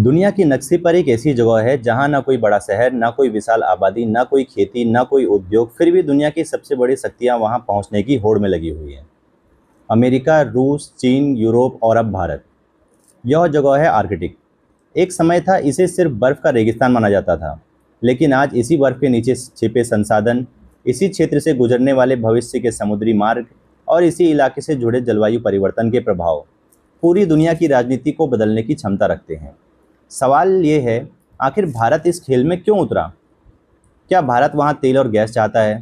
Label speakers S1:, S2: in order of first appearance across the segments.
S1: दुनिया की नक्शे पर एक ऐसी जगह है जहां ना कोई बड़ा शहर, ना कोई विशाल आबादी, ना कोई खेती, ना कोई उद्योग, फिर भी दुनिया की सबसे बड़ी शक्तियां वहां पहुंचने की होड़ में लगी हुई हैं। अमेरिका, रूस, चीन, यूरोप और अब भारत। यह जगह है आर्कटिक। एक समय था इसे सिर्फ बर्फ का रेगिस्तान माना जाता था, लेकिन आज इसी बर्फ के नीचे छिपे संसाधन, इसी क्षेत्र से गुजरने वाले भविष्य के समुद्री मार्ग और इसी इलाके से जुड़े जलवायु परिवर्तन के प्रभाव पूरी दुनिया की राजनीति को बदलने की क्षमता रखते हैं। सवाल ये है, आखिर भारत इस खेल में क्यों उतरा? क्या भारत वहाँ तेल और गैस चाहता है?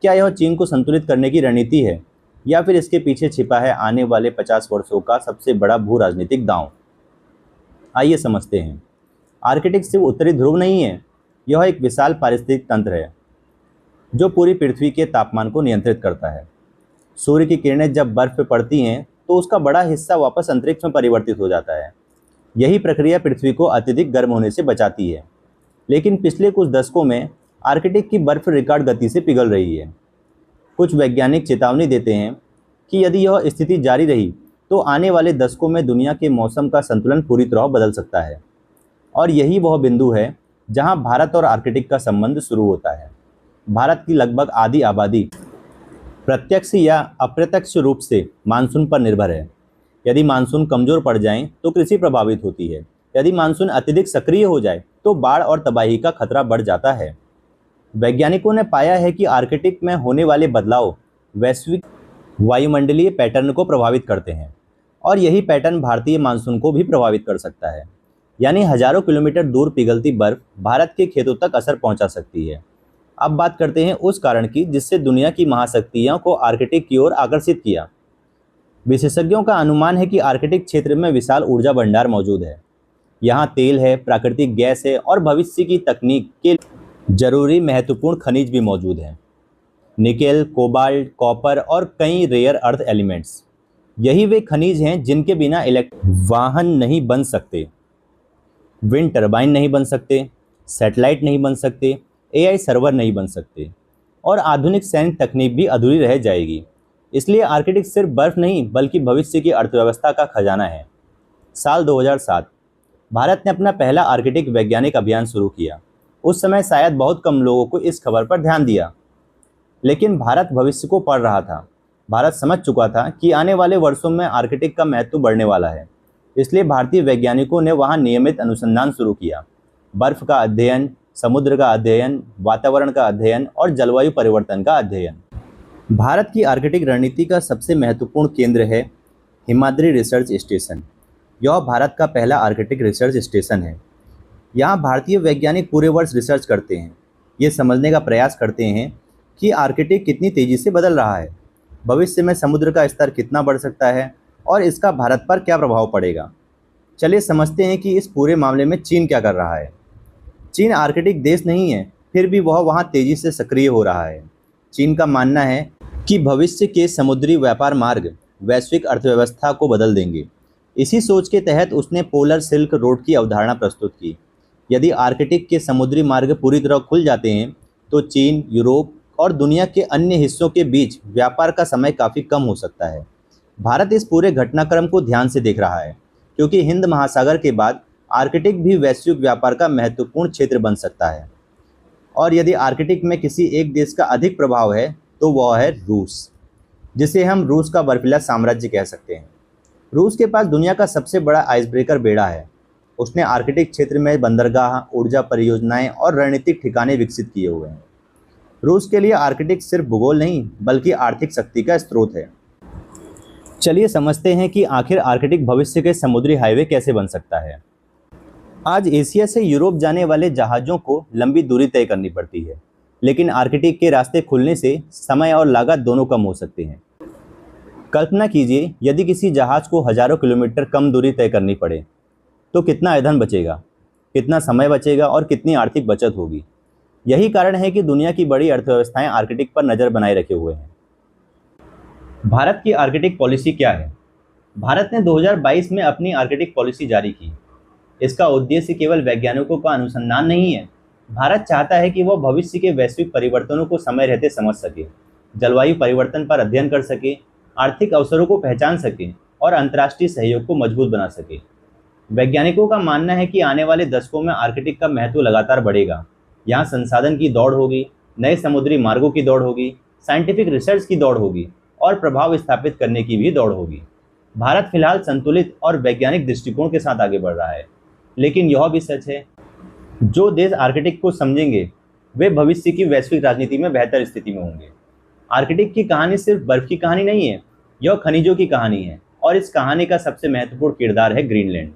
S1: क्या यह चीन को संतुलित करने की रणनीति है, या फिर इसके पीछे छिपा है आने वाले 50 वर्षों का सबसे बड़ा भू राजनीतिक दांव? आइए समझते हैं। आर्कटिक सिर्फ उत्तरी ध्रुव नहीं है, यह एक विशाल पारिस्थितिक तंत्र है जो पूरी पृथ्वी के तापमान को नियंत्रित करता है। सूर्य की किरणें जब बर्फ पर पड़ती हैं तो उसका बड़ा हिस्सा वापस अंतरिक्ष में परिवर्तित हो जाता है। यही प्रक्रिया पृथ्वी को अत्यधिक गर्म होने से बचाती है। लेकिन पिछले कुछ दशकों में आर्कटिक की बर्फ रिकॉर्ड गति से पिघल रही है। कुछ वैज्ञानिक चेतावनी देते हैं कि यदि यह स्थिति जारी रही तो आने वाले दशकों में दुनिया के मौसम का संतुलन पूरी तरह बदल सकता है। और यही वह बिंदु है जहां भारत और आर्कटिक का संबंध शुरू होता है। भारत की लगभग आधी आबादी प्रत्यक्ष या अप्रत्यक्ष रूप से मानसून पर निर्भर है। यदि मानसून कमजोर पड़ जाए तो कृषि प्रभावित होती है। यदि मानसून अत्यधिक सक्रिय हो जाए तो बाढ़ और तबाही का खतरा बढ़ जाता है। वैज्ञानिकों ने पाया है कि आर्कटिक में होने वाले बदलाव वैश्विक वायुमंडलीय पैटर्न को प्रभावित करते हैं, और यही पैटर्न भारतीय मानसून को भी प्रभावित कर सकता है। यानी हजारों किलोमीटर दूर पिघलती बर्फ भारत के खेतों तक असर पहुंचा सकती है। अब बात करते हैं उस कारण की जिससे दुनिया की महाशक्तियों को आर्कटिक की ओर आकर्षित किया। विशेषज्ञों का अनुमान है कि आर्कटिक क्षेत्र में विशाल ऊर्जा भंडार मौजूद है। यहाँ तेल है, प्राकृतिक गैस है और भविष्य की तकनीक के जरूरी महत्वपूर्ण खनिज भी मौजूद हैं। निकेल, कोबाल्ट, कॉपर और कई रेयर अर्थ एलिमेंट्स। यही वे खनिज हैं जिनके बिना इलेक्ट्रिक वाहन नहीं बन सकते, विंड टर्बाइन नहीं बन सकते, सैटेलाइट नहीं बन सकते, एआई सर्वर नहीं बन सकते, और आधुनिक सैन्य तकनीक भी अधूरी रह जाएगी। इसलिए आर्कटिक सिर्फ बर्फ नहीं बल्कि भविष्य की अर्थव्यवस्था का खजाना है। साल 2007 भारत ने अपना पहला आर्कटिक वैज्ञानिक अभियान शुरू किया। उस समय शायद बहुत कम लोगों को इस खबर पर ध्यान दिया, लेकिन भारत भविष्य को पढ़ रहा था। भारत समझ चुका था कि आने वाले वर्षों में आर्कटिक का महत्व बढ़ने वाला है। इसलिए भारतीय वैज्ञानिकों ने वहाँ नियमित अनुसंधान शुरू किया। बर्फ का अध्ययन, समुद्र का अध्ययन, वातावरण का अध्ययन और जलवायु परिवर्तन का अध्ययन। भारत की आर्कटिक रणनीति का सबसे महत्वपूर्ण केंद्र है हिमाद्री रिसर्च स्टेशन। यह भारत का पहला आर्कटिक रिसर्च स्टेशन है। यहाँ भारतीय वैज्ञानिक पूरे वर्ष रिसर्च करते हैं। ये समझने का प्रयास करते हैं कि आर्कटिक कितनी तेज़ी से बदल रहा है, भविष्य में समुद्र का स्तर कितना बढ़ सकता है और इसका भारत पर क्या प्रभाव पड़ेगा। चलिए समझते हैं कि इस पूरे मामले में चीन क्या कर रहा है। चीन आर्कटिक देश नहीं है, फिर भी वह वहाँ तेज़ी से सक्रिय हो रहा है। चीन का मानना है कि भविष्य के समुद्री व्यापार मार्ग वैश्विक अर्थव्यवस्था को बदल देंगे। इसी सोच के तहत उसने पोलर सिल्क रोड की अवधारणा प्रस्तुत की। यदि आर्कटिक के समुद्री मार्ग पूरी तरह खुल जाते हैं तो चीन, यूरोप और दुनिया के अन्य हिस्सों के बीच व्यापार का समय काफ़ी कम हो सकता है। भारत इस पूरे घटनाक्रम को ध्यान से देख रहा है, क्योंकि हिंद महासागर के बाद आर्कटिक भी वैश्विक व्यापार का महत्वपूर्ण क्षेत्र बन सकता है। और यदि आर्कटिक में किसी एक देश का अधिक प्रभाव है तो वह है रूस, जिसे हम रूस का बर्फीला साम्राज्य कह सकते हैं। रूस के पास दुनिया का सबसे बड़ा आइसब्रेकर बेड़ा है। उसने आर्कटिक क्षेत्र में बंदरगाह, ऊर्जा परियोजनाएं और रणनीतिक ठिकाने विकसित किए हुए हैं। रूस के लिए आर्कटिक सिर्फ भूगोल नहीं बल्कि आर्थिक शक्ति का स्रोत है। चलिए समझते हैं कि आखिर आर्कटिक भविष्य के समुद्री हाईवे कैसे बन सकता है। आज एशिया से यूरोप जाने वाले जहाज़ों को लंबी दूरी तय करनी पड़ती है, लेकिन आर्कटिक के रास्ते खुलने से समय और लागत दोनों कम हो सकते हैं। कल्पना कीजिए, यदि किसी जहाज़ को हजारों किलोमीटर कम दूरी तय करनी पड़े तो कितना ईंधन बचेगा, कितना समय बचेगा और कितनी आर्थिक बचत होगी। यही कारण है कि दुनिया की बड़ी अर्थव्यवस्थाएं आर्कटिक पर नज़र बनाए रखे हुए हैं। भारत की आर्कटिक पॉलिसी क्या है? भारत ने 2022 में अपनी आर्कटिक पॉलिसी जारी की। इसका उद्देश्य केवल वैज्ञानिकों का अनुसंधान नहीं है। भारत चाहता है कि वह भविष्य के वैश्विक परिवर्तनों को समय रहते समझ सके, जलवायु परिवर्तन पर अध्ययन कर सके, आर्थिक अवसरों को पहचान सके और अंतर्राष्ट्रीय सहयोग को मजबूत बना सके। वैज्ञानिकों का मानना है कि आने वाले दशकों में आर्कटिक का महत्व लगातार बढ़ेगा। यहाँ संसाधन की दौड़ होगी, नए समुद्री मार्गों की दौड़ होगी, साइंटिफिक रिसर्च की दौड़ होगी और प्रभाव स्थापित करने की भी दौड़ होगी। भारत फिलहाल संतुलित और वैज्ञानिक दृष्टिकोण के साथ आगे बढ़ रहा है, लेकिन यह भी सच है, जो देश आर्कटिक को समझेंगे वे भविष्य की वैश्विक राजनीति में बेहतर स्थिति में होंगे। आर्कटिक की कहानी सिर्फ बर्फ की कहानी नहीं है, यह खनिजों की कहानी है और इस कहानी का सबसे महत्वपूर्ण किरदार है ग्रीनलैंड।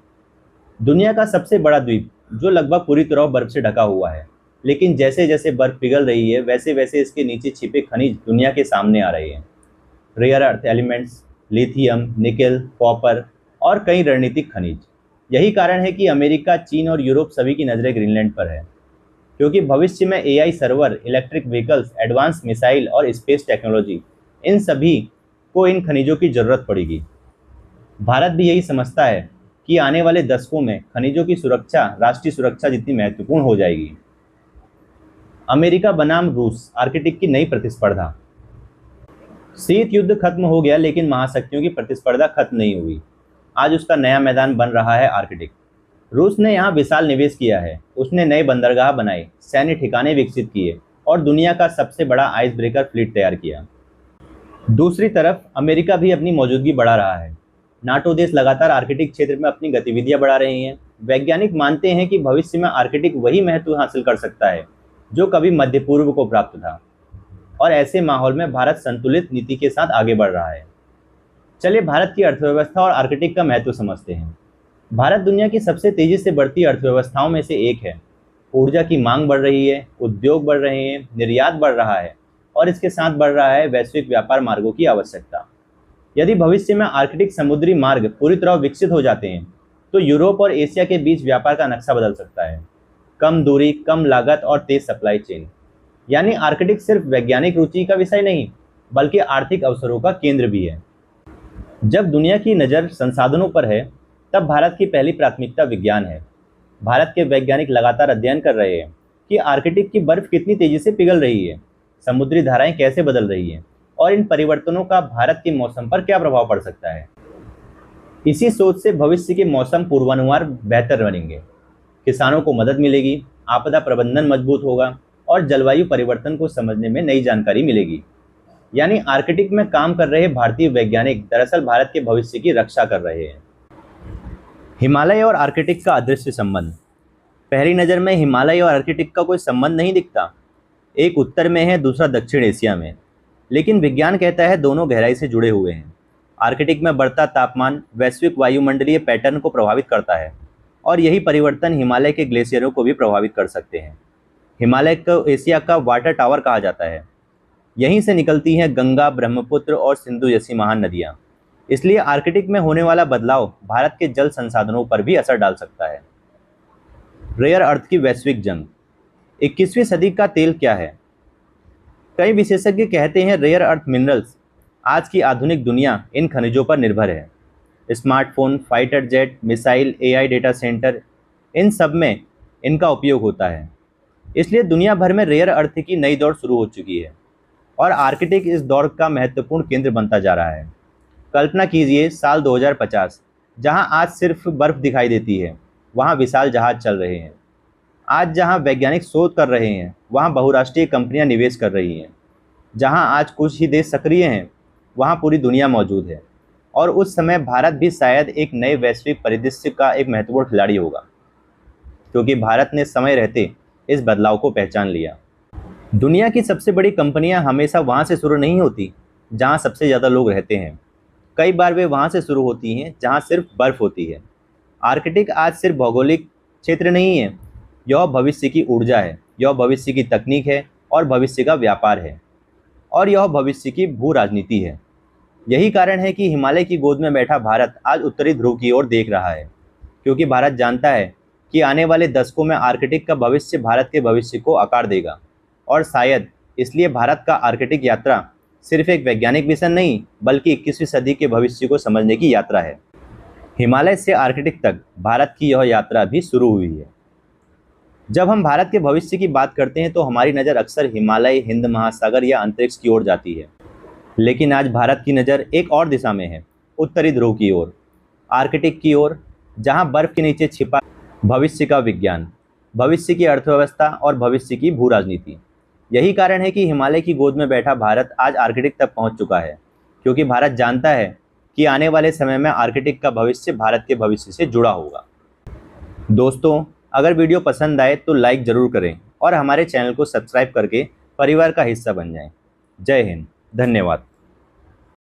S1: दुनिया का सबसे बड़ा द्वीप जो लगभग पूरी तरह बर्फ से ढका हुआ है, लेकिन जैसे जैसे बर्फ पिघल रही है वैसे वैसे इसके नीचे छिपे खनिज दुनिया के सामने आ रहे हैं। Rare earth elements, lithium, nickel, copper और कई रणनीतिक खनिज। यही कारण है कि अमेरिका, चीन और यूरोप सभी की नज़रें ग्रीनलैंड पर है, क्योंकि भविष्य में AI server, electric vehicles, advance missile और स्पेस टेक्नोलॉजी, इन सभी को इन खनिजों की जरूरत पड़ेगी। भारत भी यही समझता है कि आने वाले दशकों में खनिजों की सुरक्षा राष्ट्रीय सुरक्षा जितनी महत्वपूर्ण हो जाएगी। अमेरिका बनाम रूस, आर्कटिक की नई प्रतिस्पर्धा। शीत युद्ध खत्म हो गया, लेकिन महाशक्तियों की प्रतिस्पर्धा खत्म नहीं हुई। आज उसका नया मैदान बन रहा है आर्कटिक। रूस ने यहाँ विशाल निवेश किया है, उसने नए बंदरगाह बनाए, सैन्य ठिकाने विकसित किए और दुनिया का सबसे बड़ा आइस ब्रेकर फ्लीट तैयार किया। दूसरी तरफ अमेरिका भी अपनी मौजूदगी बढ़ा रहा है। नाटो देश लगातार आर्कटिक क्षेत्र में अपनी गतिविधियां बढ़ा रहे हैं। वैज्ञानिक मानते हैं कि भविष्य में आर्कटिक वही महत्व हासिल कर सकता है जो कभी मध्य पूर्व को प्राप्त था, और ऐसे माहौल में भारत संतुलित नीति के साथ आगे बढ़ रहा है। चलिए भारत की अर्थव्यवस्था और आर्कटिक का महत्व समझते हैं। भारत दुनिया की सबसे तेजी से बढ़ती अर्थव्यवस्थाओं में से एक है। ऊर्जा की मांग बढ़ रही है, उद्योग बढ़ रहे हैं, निर्यात बढ़ रहा है और इसके साथ बढ़ रहा है वैश्विक व्यापार मार्गों की आवश्यकता। यदि भविष्य में आर्कटिक समुद्री मार्ग पूरी तरह विकसित हो जाते हैं तो यूरोप और एशिया के बीच व्यापार का नक्शा बदल सकता है। कम दूरी, कम लागत और तेज सप्लाई चेन। यानी आर्कटिक सिर्फ वैज्ञानिक रुचि का विषय नहीं, बल्कि आर्थिक अवसरों का केंद्र भी है। जब दुनिया की नज़र संसाधनों पर है, तब भारत की पहली प्राथमिकता विज्ञान है। भारत के वैज्ञानिक लगातार अध्ययन कर रहे हैं कि आर्कटिक की बर्फ कितनी तेजी से पिघल रही है, समुद्री धाराएं कैसे बदल रही हैं और इन परिवर्तनों का भारत के मौसम पर क्या प्रभाव पड़ सकता है। इसी सोच से भविष्य के मौसम पूर्वानुमान बेहतर बनेंगे, किसानों को मदद मिलेगी, आपदा प्रबंधन मजबूत होगा और जलवायु परिवर्तन को समझने में नई जानकारी मिलेगी। यानी आर्कटिक में काम कर रहे भारतीय वैज्ञानिक दरअसल भारत के भविष्य की रक्षा कर रहे हैं। हिमालय और आर्कटिक का अदृश्य संबंध। पहली नज़र में हिमालय और आर्कटिक का कोई संबंध नहीं दिखता। एक उत्तर में है, दूसरा दक्षिण एशिया में, लेकिन विज्ञान कहता है दोनों गहराई से जुड़े हुए हैं। आर्कटिक में बढ़ता तापमान वैश्विक वायुमंडलीय पैटर्न को प्रभावित करता है और यही परिवर्तन हिमालय के ग्लेशियरों को भी प्रभावित कर सकते हैं। हिमालय को एशिया का वाटर टावर कहा जाता है। यहीं से निकलती हैं गंगा, ब्रह्मपुत्र और सिंधु जैसी महान नदियाँ। इसलिए आर्कटिक में होने वाला बदलाव भारत के जल संसाधनों पर भी असर डाल सकता है। रेयर अर्थ की वैश्विक जंग। 21वीं सदी का तेल क्या है? कई विशेषज्ञ कहते हैं रेयर अर्थ मिनरल्स। आज की आधुनिक दुनिया इन खनिजों पर निर्भर है। Smartphone, fighter jet, missile, AI data centre, इन सब में इनका उपयोग होता है। इसलिए दुनिया भर में रेयर अर्थ की नई दौड़ शुरू हो चुकी है और आर्कटिक इस दौड़ का महत्वपूर्ण केंद्र बनता जा रहा है। कल्पना कीजिए साल 2050, जहां आज सिर्फ बर्फ दिखाई देती है, वहां विशाल जहाज चल रहे हैं। आज जहां वैज्ञानिक शोध कर रहे हैं, वहां बहुराष्ट्रीय कंपनियां निवेश कर रही हैं। जहां आज कुछ ही देश सक्रिय हैं, वहां पूरी दुनिया मौजूद है। और उस समय भारत भी शायद एक नए वैश्विक परिदृश्य का एक महत्वपूर्ण खिलाड़ी होगा, क्योंकि भारत ने समय रहते इस बदलाव को पहचान लिया। दुनिया की सबसे बड़ी कंपनियां हमेशा वहां से शुरू नहीं होती जहां सबसे ज़्यादा लोग रहते हैं। कई बार वे वहां से शुरू होती हैं जहां सिर्फ बर्फ होती है। आर्कटिक आज सिर्फ भौगोलिक क्षेत्र नहीं है, यह भविष्य की ऊर्जा है, यह भविष्य की तकनीक है और भविष्य का व्यापार है और यह भविष्य की भू राजनीति है। यही कारण है कि हिमालय की गोद में बैठा भारत आज उत्तरी ध्रुव की ओर देख रहा है, क्योंकि भारत जानता है कि आने वाले दशकों में आर्कटिक का भविष्य भारत के भविष्य को आकार देगा। और शायद इसलिए भारत का आर्कटिक यात्रा सिर्फ एक वैज्ञानिक मिशन नहीं, बल्कि 21वीं सदी के भविष्य को समझने की यात्रा है। हिमालय से आर्कटिक तक भारत की यह यात्रा भी शुरू हुई है। जब हम भारत के भविष्य की बात करते हैं तो हमारी नज़र अक्सर हिमालय, हिंद महासागर या अंतरिक्ष की ओर जाती है, लेकिन आज भारत की नज़र एक और दिशा में है, उत्तरी ध्रुव की ओर, आर्कटिक की ओर, जहां बर्फ के नीचे छिपा भविष्य का विज्ञान, भविष्य की अर्थव्यवस्था और भविष्य की भू राजनीति। यही कारण है कि हिमालय की गोद में बैठा भारत आज आर्कटिक तक पहुंच चुका है, क्योंकि भारत जानता है कि आने वाले समय में आर्कटिक का भविष्य भारत के भविष्य से जुड़ा होगा। दोस्तों, अगर वीडियो पसंद आए तो लाइक ज़रूर करें और हमारे चैनल को सब्सक्राइब करके परिवार का हिस्सा बन जाएं। जय हिंद, धन्यवाद।